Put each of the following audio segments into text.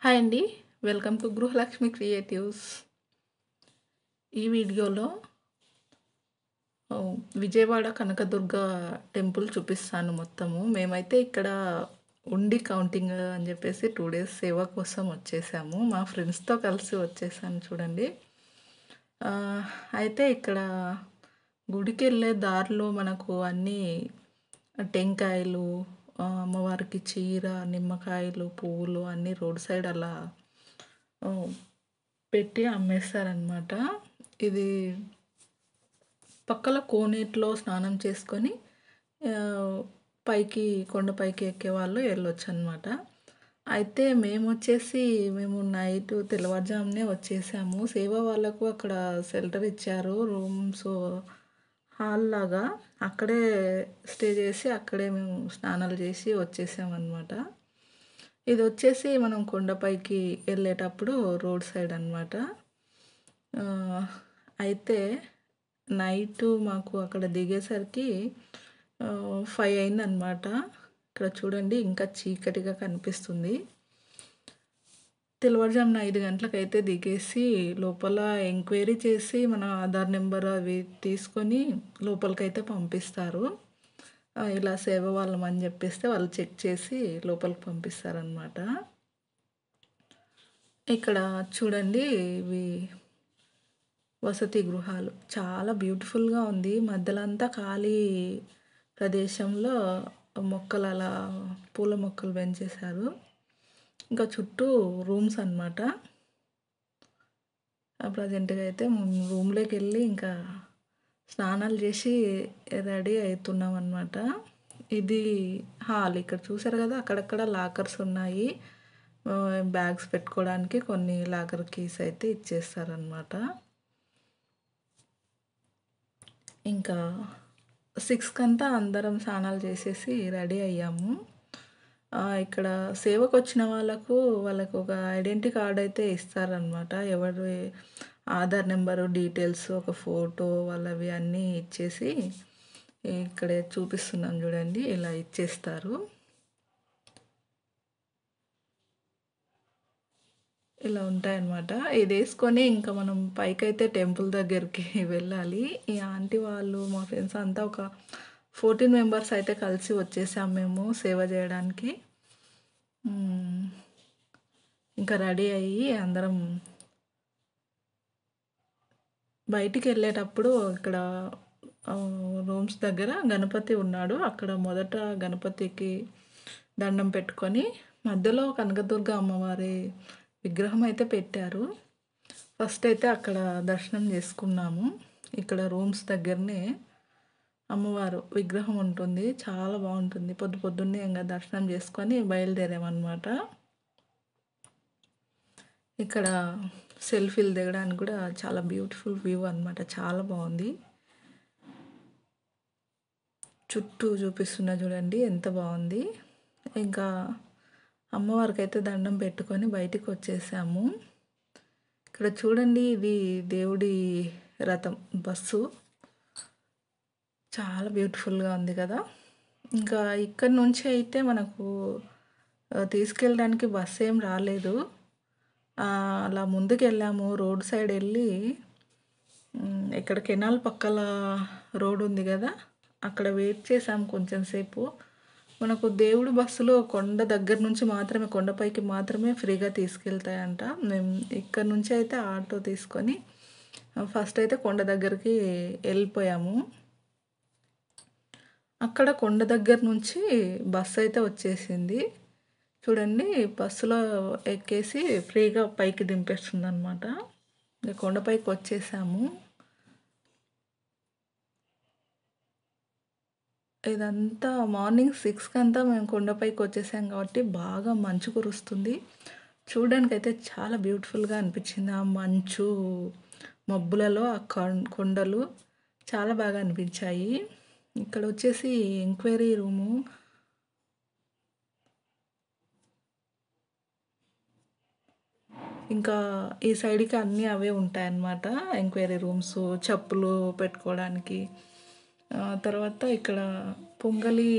Hi అండి. Welcome to Gruhalakshmi creatives. ఈ వీడియోలో విజయవాడ కనకదుర్గ టెంపుల్ చూపిస్తాను మొత్తము. మేమైతే ఇక్కడ ఉండి కౌంటింగ్ అని చెప్పేసి 2 డేస్ సేవ కోసం వచ్చేసాము. మా ఫ్రెండ్స్‌తో కలిసి వచ్చేసాను చూడండి. అయితే ఇక్కడ గుడికెళ్ళే దారిలో మనకు అన్నీ టెంకాయలు, అమ్మవారికి చీర, నిమ్మకాయలు, పువ్వులు అన్నీ రోడ్ సైడ్ అలా ఆహ్, పెట్టి అమ్మేస్తారనమాట. ఇది పక్కల కోనేటిలో స్నానం చేసుకొని ఆహ్, కొండ పైకి ఎక్కేవాళ్ళు ఎళ్ళొచ్చనమాట. అయితే మేము నైటు తెల్లవారుజామునే వచ్చేసాము. సేవ వాళ్ళకు అక్కడ షెల్టర్ ఇచ్చారు. రూమ్స్ హాల్‌లాగా అక్కడే స్టే చేసి, అక్కడే మేము స్నానాలు చేసి వచ్చేసామనమాట. ఇదొచ్చేసి మనం కొండపైకి ఎళ్ళేటప్పుడు రోడ్ సైడ్ అనమాట. ఆహ్, అయితే నైటు మాకు అక్కడ దిగేసరికి 5 అయిందనమాట. ఇక్కడ చూడండి ఇంకా చీకటిగా కనిపిస్తుంది. తెల్లవారుజామున 5 గంటలకైతే దిగేసి లోపల ఎంక్వైరీ చేసి మన ఆధార్ నెంబర్ అవి తీసుకొని లోపలికైతే పంపిస్తారు. ఇలా సేవ వాళ్ళమని చెప్పేస్తే వాళ్ళు చెక్ చేసి లోపలికి పంపిస్తారనమాట. ఇక్కడ చూడండి ఇవి వసతి గృహాలు. చాలా బ్యూటిఫుల్‌గా ఉంది. మధ్యలో అంతా ఖాళీ ప్రదేశంలో మొక్కలు అలా పూల మొక్కలు పెంచేశారు. ఇంకా చుట్టూ రూమ్స్ అనమాట. ప్రెజెంట్‌గా అయితే రూమ్‌లోకెళ్ళి ఇంకా స్నానాలు చేసి రెడీ అయితున్నామనమాట. ఇది హాల్. ఇక్కడ చూసారు కదా! అక్కడక్కడ లాకర్స్ ఉన్నాయి. బ్యాగ్స్ పెట్టుకోవడానికి కొన్ని లాకర్ కీస్ అయితే ఇచ్చేస్తారనమాట. ఇంకా 6కంతా అందరం స్నానాలు చేసేసి రెడీ అయ్యాము. ఇక్కడ సేవకొచ్చిన వాళ్ళకు ఒక ఐడెంటిటీ కార్డ్ అయితే ఇస్తారనమాట. ఎవరి ఆధార్ నెంబరు, డీటెయిల్స్, ఒక ఫోటో వాళ్ళవి అన్నీ ఇచ్చేసి ఇక్కడే చూపిస్తున్నాను చూడండి. ఇలా ఇచ్చేస్తారు. ఇలా ఉంటాయన్నమాట. ఇదేసుకొని ఇంకా మనం పైకైతే టెంపుల్ దగ్గరికి వెళ్ళాలి. ఈ ఆంటీ వాళ్ళు మా ఫ్రెండ్స్ అంతా ఒక 14 మెంబర్స్ అయితే కలిసి వచ్చేసాం మేము సేవ చేయడానికి. ఇంకా రెడీ అయ్యి అందరం బయటికెళ్ళేటప్పుడు ఇక్కడ రూమ్స్ దగ్గర గణపతి ఉన్నాడు. అక్కడ మొదట గణపతికి దండం పెట్టుకొని మధ్యలో కనకదుర్గ అమ్మవారి విగ్రహం అయితే పెట్టారు. ఫస్ట్ అయితే అక్కడ దర్శనం చేసుకున్నాము. ఇక్కడ రూమ్స్ దగ్గరనే అమ్మవారు విగ్రహం ఉంటుంది. చాలా బాగుంటుంది. పొద్దున్నే ఇంక దర్శనం చేసుకొని బయలుదేరామన్నమాట. ఇక్కడ సెల్ఫీలు దిగడానికి కూడా చాలా బ్యూటిఫుల్ వ్యూ అనమాట. చాలా బాగుంది. చుట్టూ చూపిస్తున్నా చూడండి ఎంత బాగుంది. ఇంకా అమ్మవారికి అయితే దండం పెట్టుకొని బయటికి వచ్చేసాము. ఇక్కడ చూడండి ఇది దేవుడి రథం బస్సు. చాలా బ్యూటిఫుల్‌గా ఉంది కదా! ఇంకా ఇక్కడి నుంచి అయితే మనకు తీసుకెళ్ళడానికి బస్ ఏం రాలేదు. అలా ముందుకెళ్ళాము. రోడ్ సైడ్ వెళ్ళి ఇక్కడ కెనాల్ పక్కల రోడ్ ఉంది కదా! అక్కడ వెయిట్ చేసాము కొంచెం సేపు. మనకు దేవుడి బస్సులో కొండ దగ్గర నుంచి మాత్రమే, కొండపైకి మాత్రమే ఫ్రీగా తీసుకెళ్తాయంట. మేము ఇక్కడ నుంచి అయితే ఆటో తీసుకొని ఫస్ట్ అయితే కొండ దగ్గరికి వెళ్ళిపోయాము. అక్కడ కొండ దగ్గర నుంచి బస్సు అయితే వచ్చేసింది. చూడండి బస్సులో ఎక్కేసి ఫ్రీగా పైకి దింపేస్తుందనమాట. కొండపైకి వచ్చేసాము. ఇదంతా మార్నింగ్ 6కంతా మేము కొండపైకి వచ్చేసాం కాబట్టి బాగా మంచు కురుస్తుంది. చూడడానికైతే చాలా బ్యూటిఫుల్‌గా అనిపించింది. ఆ మంచు మబ్బులలో ఆ కొండలు చాలా బాగా అనిపించాయి. ఇక్కడ వచ్చేసి ఎంక్వైరీ రూము. ఇంకా ఈ సైడ్‌కి అన్నీ అవే ఉంటాయన్నమాట. ఎంక్వైరీ రూమ్స్, చెప్పులు పెట్టుకోవడానికి. తర్వాత ఇక్కడ పొంగలి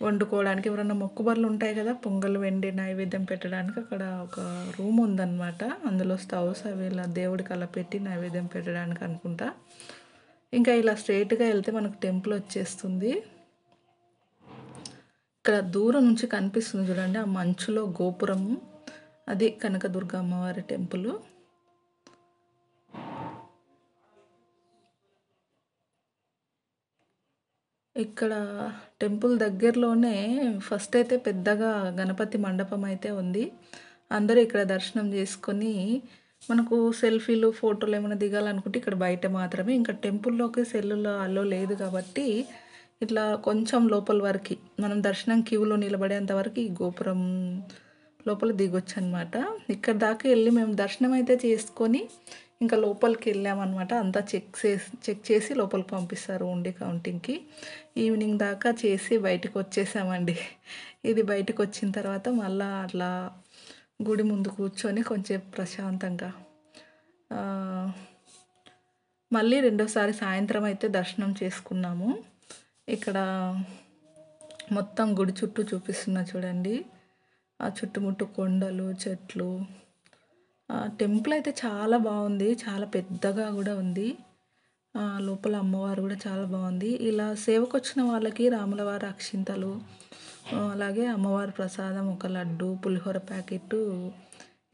వండుకోవడానికి ఎవరైనా మొక్కుబడులు ఉంటాయి కదా, పొంగల్ వెండి నైవేద్యం పెట్టడానికి అక్కడ ఒక రూమ్ ఉందన్నమాట. అందులో స్టవ్స్ అవి ఇలా దేవుడికి అలా పెట్టి నైవేద్యం పెట్టడానికి అనుకుంటా. ఇంకా ఇలా స్ట్రైట్గా వెళ్తే మనకు టెంపుల్ వచ్చేస్తుంది. ఇక్కడ దూరం నుంచి కనిపిస్తుంది చూడండి, ఆ మంచులో గోపురము, అది కనకదుర్గ అమ్మవారి టెంపుల్. ఇక్కడ టెంపుల్ దగ్గరలోనే ఫస్ట్ అయితే పెద్దగా గణపతి మండపం అయితే ఉంది. అందరూ ఇక్కడ దర్శనం చేసుకొని మనకు సెల్ఫీలు ఫోటోలు ఏమైనా దిగాలనుకుంటే ఇక్కడ బయట మాత్రమే. ఇంకా టెంపుల్లోకి సెల్లులో అలో లేదు కాబట్టి ఇట్లా కొంచెం లోపల వరకు మనం దర్శనం క్యూలో నిలబడేంత వరకు ఈ గోపురం లోపల దిగొచ్చు అనమాట. ఇక్కడ దాకా వెళ్ళి మేము దర్శనం అయితే చేసుకొని ఇంకా లోపలికి వెళ్ళామన్నమాట. అంతా చెక్ చేసి లోపలికి పంపిస్తారు ఓన్లీ కౌంటింగ్కి. ఈవినింగ్ దాకా చేసి బయటకు వచ్చేసామండి. ఇది బయటకు వచ్చిన తర్వాత మళ్ళీ అట్లా గుడి ముందు కూర్చొని కొంచెం ప్రశాంతంగా మళ్ళీ రెండోసారి సాయంత్రం అయితే దర్శనం చేసుకున్నాము. ఇక్కడ మొత్తం గుడి చుట్టూ చూపిస్తున్నా చూడండి, ఆ చుట్టుముట్టు కొండలు చెట్లు. టెంపుల్ అయితే చాలా బాగుంది, చాలా పెద్దగా కూడా ఉంది. లోపల అమ్మవారు కూడా చాలా బాగుంది. ఇలా సేవకు వచ్చిన వాళ్ళకి రాములవారి అక్షింతలు, అలాగే అమ్మవారి ప్రసాదం ఒక లడ్డు పులిహోర ప్యాకెట్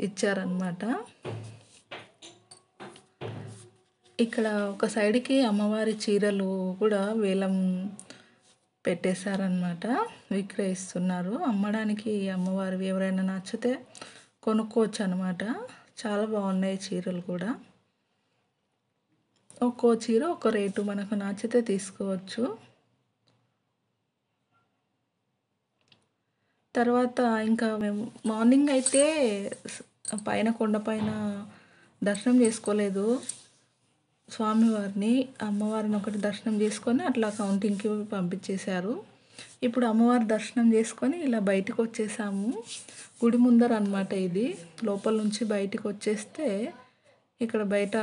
ఇచ్చారన్నమాట. ఇక్కడ ఒక సైడ్కి అమ్మవారి చీరలు కూడా వేలం పెట్టేశారనమాట, విక్రయిస్తున్నారు. అమ్మడానికి అమ్మవారివి ఎవరైనా నచ్చితే కొనుక్కోవచ్చు అనమాట. చాలా బాగున్నాయి చీరలు కూడా. ఒక్కో చీర ఒక రేటు, మనకు నచ్చితే తీసుకోవచ్చు. తర్వాత ఇంకా మేము మార్నింగ్ అయితే పైన కొండపైన దర్శనం చేసుకోలేదు స్వామివారిని. అమ్మవారిని ఒకటి దర్శనం చేసుకొని అట్లా కౌంటింగ్కి పంపించేశారు. ఇప్పుడు అమ్మవారి దర్శనం చేసుకొని ఇలా బయటకు వచ్చేసాము. గుడి ముందర అనమాట ఇది. లోపల నుంచి బయటకు వచ్చేస్తే ఇక్కడ బయట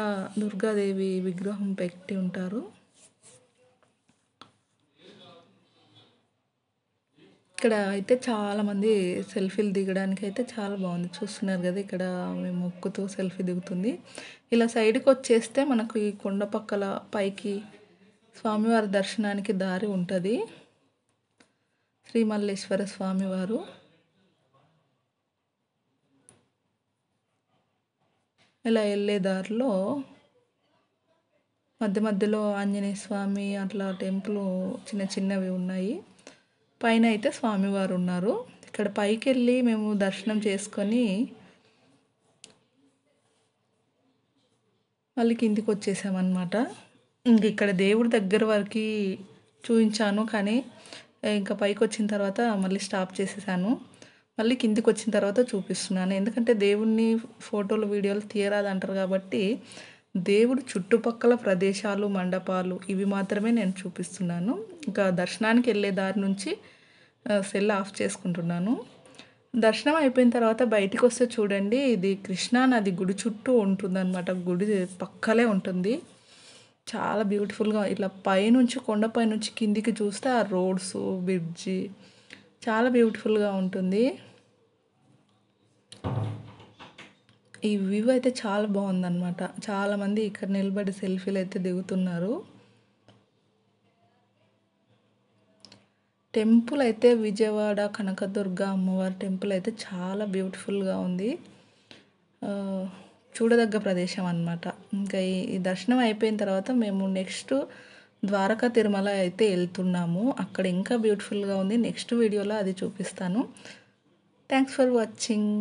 దుర్గాదేవి విగ్రహం పెట్టి ఉంటారు. ఇక్కడ అయితే చాలామంది సెల్ఫీలు దిగడానికి అయితే చాలా బాగుంది. చూస్తున్నారు కదా, ఇక్కడ మేము మొక్కుతూ సెల్ఫీ దిగుతుంది. ఇలా సైడ్కి వచ్చేస్తే మనకు ఈ కొండ పక్కల పైకి స్వామివారి దర్శనానికి దారి ఉంటుంది. శ్రీ మల్లేశ్వర స్వామివారు. ఇలా వెళ్ళే దారిలో మధ్య మధ్యలో ఆంజనేయ స్వామి అట్లా టెంపుల్ చిన్న చిన్నవి ఉన్నాయి. పైన అయితే స్వామివారు ఉన్నారు. ఇక్కడ పైకి వెళ్ళి మేము దర్శనం చేసుకొని మళ్ళీ కిందికి వచ్చేసామన్నమాట. ఇంక ఇక్కడ దేవుడి దగ్గర వరకు చూపించాను, కానీ ఇంకా పైకి వచ్చిన తర్వాత మళ్ళీ స్టాప్ చేసేసాను. మళ్ళీ కిందికి వచ్చిన తర్వాత చూపిస్తున్నాను, ఎందుకంటే దేవుణ్ణి ఫోటోలు వీడియోలు తీయరాదు అంటారు కాబట్టి దేవుడు చుట్టుపక్కల ప్రదేశాలు మండపాలు ఇవి మాత్రమే నేను చూపిస్తున్నాను. ఇంకా దర్శనానికి వెళ్ళే దారి నుంచి సెల్ ఆఫ్ చేసుకుంటున్నాను. దర్శనం అయిపోయిన తర్వాత బయటికి వస్తే చూడండి, ఇది కృష్ణా నది గుడి చుట్టూ ఉంటుందన్నమాట. గుడి పక్కలే ఉంటుంది. చాలా బ్యూటిఫుల్గా ఇట్లా పైనుంచి కొండపై నుంచి కిందికి చూస్తే ఆ రోడ్స్ బ్రిడ్జి చాలా బ్యూటిఫుల్గా ఉంటుంది. ఈ వ్యూ అయితే చాలా బాగుందన్నమాట. చాలామంది ఇక్కడ నిలబడి సెల్ఫీలు అయితే దిగుతున్నారు. టెంపుల్ అయితే విజయవాడ కనకదుర్గ అమ్మవారి టెంపుల్ అయితే చాలా బ్యూటిఫుల్గా ఉంది. చూడదగ్గ ప్రదేశం అన్నమాట. ఇంకా ఈ దర్శనం అయిపోయిన తర్వాత మేము నెక్స్ట్ ద్వారకా తిరుమల అయితే వెళ్తున్నాము. అక్కడ ఇంకా బ్యూటిఫుల్గా ఉంది. నెక్స్ట్ వీడియోలో అది చూపిస్తాను. Thanks for watching.